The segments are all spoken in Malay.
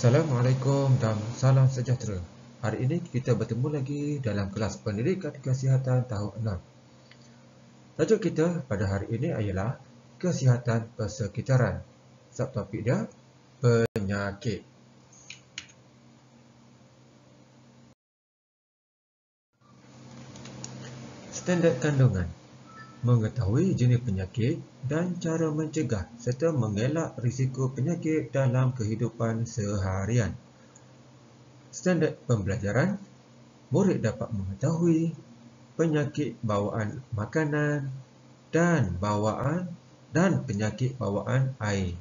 Assalamualaikum dan salam sejahtera. Hari ini kita bertemu lagi dalam kelas Pendidikan Kesihatan tahun 6. Tajuk kita pada hari ini ialah Kesihatan Persekitaran. Subtopik dia, penyakit. Standard kandungan. Mengetahui jenis penyakit dan cara mencegah serta mengelak risiko penyakit dalam kehidupan seharian. Standard pembelajaran. Murid dapat mengetahui penyakit bawaan makanan dan penyakit bawaan air.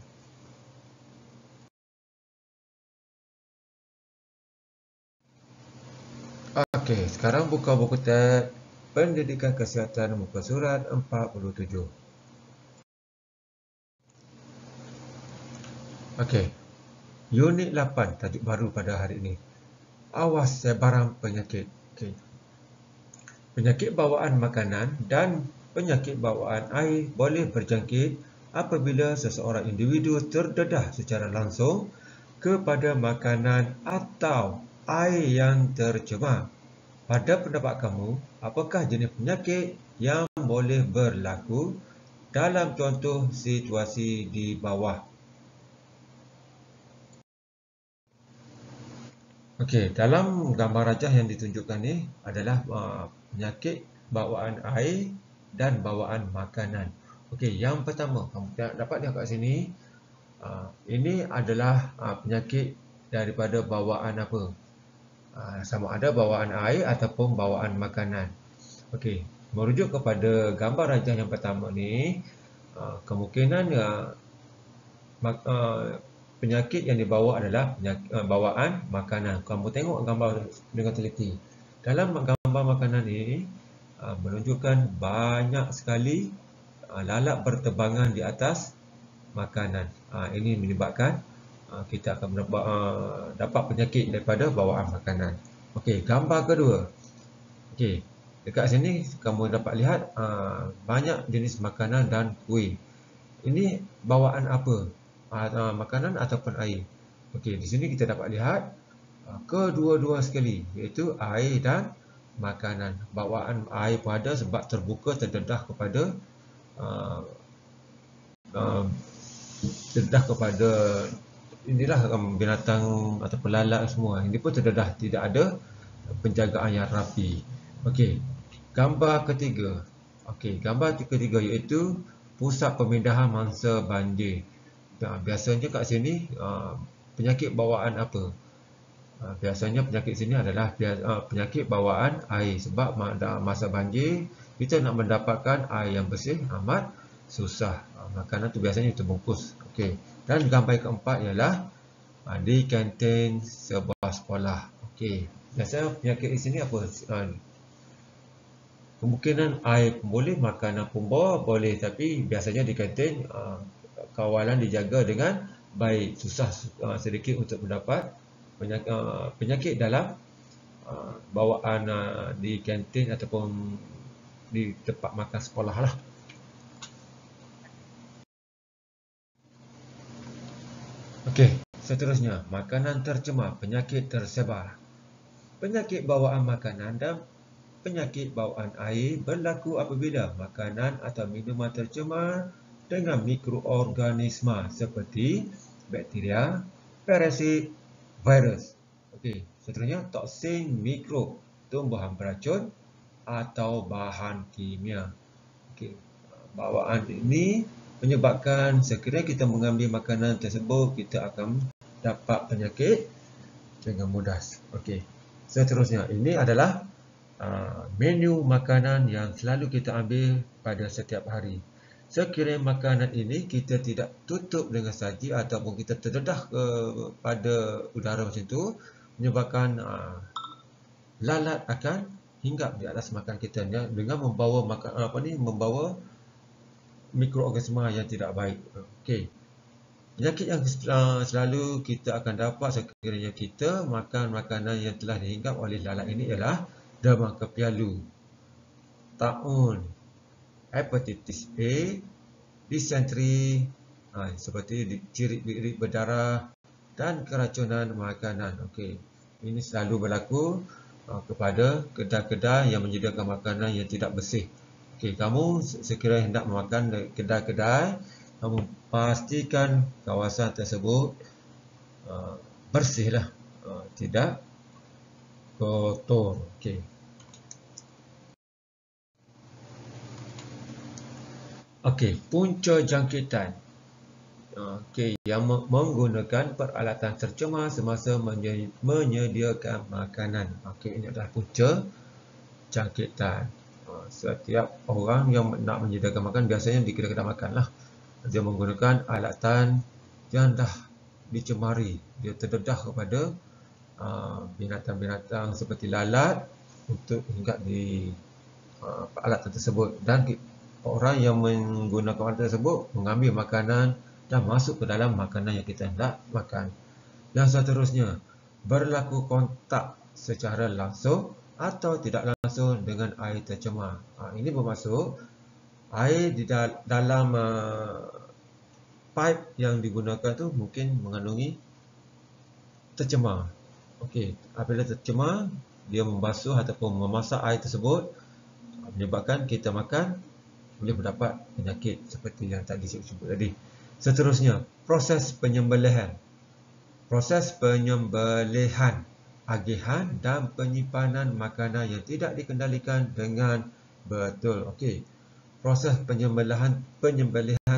Okey, sekarang buka buku teks Pendidikan Kesihatan muka surat 47. Okey. Unit 8 tajuk baru pada hari ini. Awas sebaran penyakit. Okey. Penyakit bawaan makanan dan penyakit bawaan air boleh berjangkit apabila seseorang individu terdedah secara langsung kepada makanan atau air yang tercemar. Pada pendapat kamu, apakah jenis penyakit yang boleh berlaku dalam contoh situasi di bawah? Okey, dalam gambar rajah yang ditunjukkan ni adalah penyakit bawaan air dan bawaan makanan. Okey, yang pertama, kamu dapat lihat kat sini, ini adalah penyakit daripada bawaan apa? Sama ada bawaan air ataupun bawaan makanan. Okey, merujuk kepada gambar rajah yang pertama ni, kemungkinan penyakit yang dibawa adalah bawaan makanan. Kamu tengok gambar dengan teliti. Dalam gambar makanan ini menunjukkan banyak sekali lalat berterbangan di atas makanan. Ini menyebabkan kita akan dapat penyakit daripada bawaan makanan. Okey, gambar kedua. Okey, dekat sini kamu dapat lihat banyak jenis makanan dan kuih. Ini bawaan apa? Makanan ataupun air. Okey, di sini kita dapat lihat kedua-dua sekali, iaitu air dan makanan. Bawaan air pun ada sebab terbuka terdedah kepada inilah binatang atau lalat semua. Ini pun terdedah, tidak ada penjagaan yang rapi. Okey, gambar ketiga. Okey, gambar ketiga iaitu pusat pemindahan mangsa banjir. Biasanya kat sini penyakit bawaan apa? Biasanya penyakit sini adalah penyakit bawaan air sebab masa banjir kita nak mendapatkan air yang bersih amat susah. Makanan tu biasanya terbungkus. Okey. Dan gambar keempat ialah di kantin sebuah sekolah. Okey. Biasanya penyakit di sini apa? Kemungkinan air pun boleh, makanan pun boleh, tapi biasanya di kantin kawalan dijaga dengan baik. Susah sedikit untuk mendapat penyakit dalam bawaan di kantin ataupun di tempat makan sekolah lah. Okey, seterusnya, makanan tercemar, penyakit tersebar. Penyakit bawaan makanan dan penyakit bawaan air berlaku apabila makanan atau minuman tercemar dengan mikroorganisma seperti bakteria, parasit, virus. Okey, seterusnya toksin mikro, tumbuhan beracun atau bahan kimia. Okey, bawaan ini menyebabkan sekiranya kita mengambil makanan tersebut, kita akan dapat penyakit dengan mudah. Okey, seterusnya ini adalah menu makanan yang selalu kita ambil pada setiap hari. Sekiranya makanan ini kita tidak tutup dengan saji ataupun kita terdedah pada udara macam tu, menyebabkan lalat akan hinggap di atas makanan kita dengan membawa membawa mikroorganisma yang tidak baik. Okey. Penyakit yang selalu kita akan dapat sekiranya kita makan makanan yang telah dihinggap oleh lalat ini ialah demam kepialu, taun, hepatitis A, disenteri, seperti cirit-cirit berdarah dan keracunan makanan. Okey, ini selalu berlaku kepada kedai-kedai yang menyediakan makanan yang tidak bersih. Okey, kamu sekiranya hendak makan di kedai-kedai, kamu pastikan kawasan tersebut bersihlah, tidak kotor. Okey. Okey, punca jangkitan. Okey, yang menggunakan peralatan tercemar semasa menyediakan makanan. Okey, ini adalah punca jangkitan. Setiap orang yang nak menyediakan makan biasanya di kedai-kedai makan lah. Dia menggunakan alatan yang dah dicemari. Dia terdedah kepada binatang-binatang seperti lalat untuk hinggap di alatan tersebut, dan orang yang menggunakan alatan tersebut mengambil makanan dan masuk ke dalam makanan yang kita hendak makan. Yang seterusnya, berlaku kontak secara langsung atau tidak langsung dengan air tercemar. Ini bermaksud air di dalam pipe yang digunakan tu mungkin mengandungi tercemar. Okey, apabila tercemar, dia membasuh ataupun memasak air tersebut, menyebabkan kita makan boleh mendapat penyakit seperti yang tadi saya sebut tadi. Seterusnya, proses penyembelihan. Proses penyembelihan, agihan dan penyimpanan makanan yang tidak dikendalikan dengan betul. Okey. Proses penyembelihan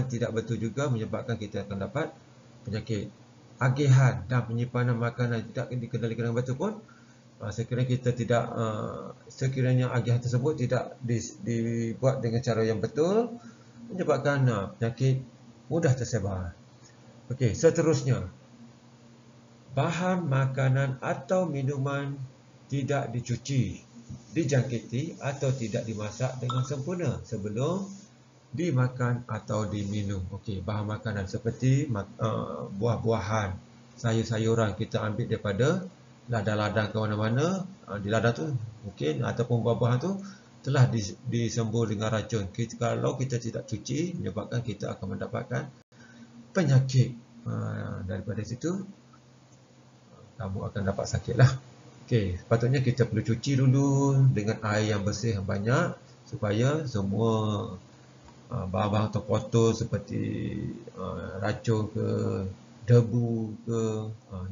tidak betul juga menyebabkan kita akan dapat penyakit. Agihan dan penyimpanan makanan yang tidak dikendalikan dengan betul pun, sekiranya agihan tersebut tidak dibuat dengan cara yang betul, menyebabkan penyakit mudah tersebar. Okey, seterusnya, bahan makanan atau minuman tidak dicuci, dijangkiti atau tidak dimasak dengan sempurna sebelum dimakan atau diminum. Okey, bahan makanan seperti buah-buahan, sayur-sayuran kita ambil daripada ladang-ladang ke mana-mana. Di ladang tu mungkin ataupun buah-buahan tu telah disembur dengan racun. Kalau kita tidak cuci, menyebabkan kita akan mendapatkan penyakit. Daripada situ kamu akan dapat sakitlah. Okey, sepatutnya kita perlu cuci dulu dengan air yang bersih yang banyak supaya semua bahan-bahan terkotor seperti racun ke, debu ke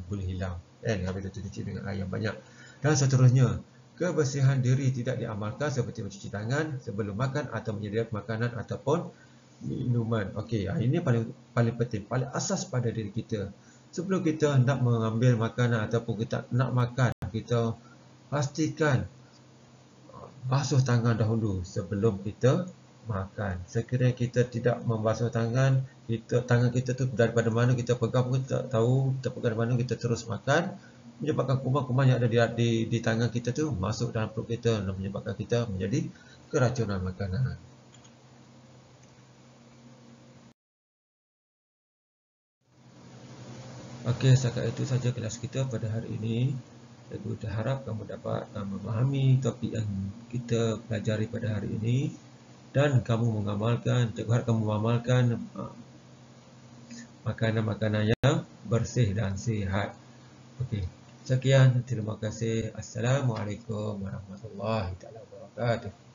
boleh hilang. Habis itu cuci dengan air yang banyak. Dan seterusnya, kebersihan diri tidak diamalkan seperti mencuci tangan sebelum makan atau menyediakan makanan ataupun minuman. Okey, ini paling penting, paling asas pada diri kita. Sebelum kita hendak mengambil makanan ataupun kita nak makan, kita pastikan basuh tangan dahulu sebelum kita makan. Sekiranya kita tidak membasuh tangan kita tu daripada mana kita pegang pun tak tahu, kita pegang dari mana kita terus makan, menyebabkan kuman-kuman yang ada di tangan kita tu masuk dalam perut kita dan menyebabkan kita menjadi keracunan makanan. Okey, setakat itu saja kelas kita pada hari ini. Saya harap kamu dapat memahami topik yang kita pelajari pada hari ini dan kamu mengamalkan, saya harap kamu mengamalkan makanan-makanan yang bersih dan sihat. Okey, sekian, terima kasih. Assalamualaikum warahmatullahi wabarakatuh.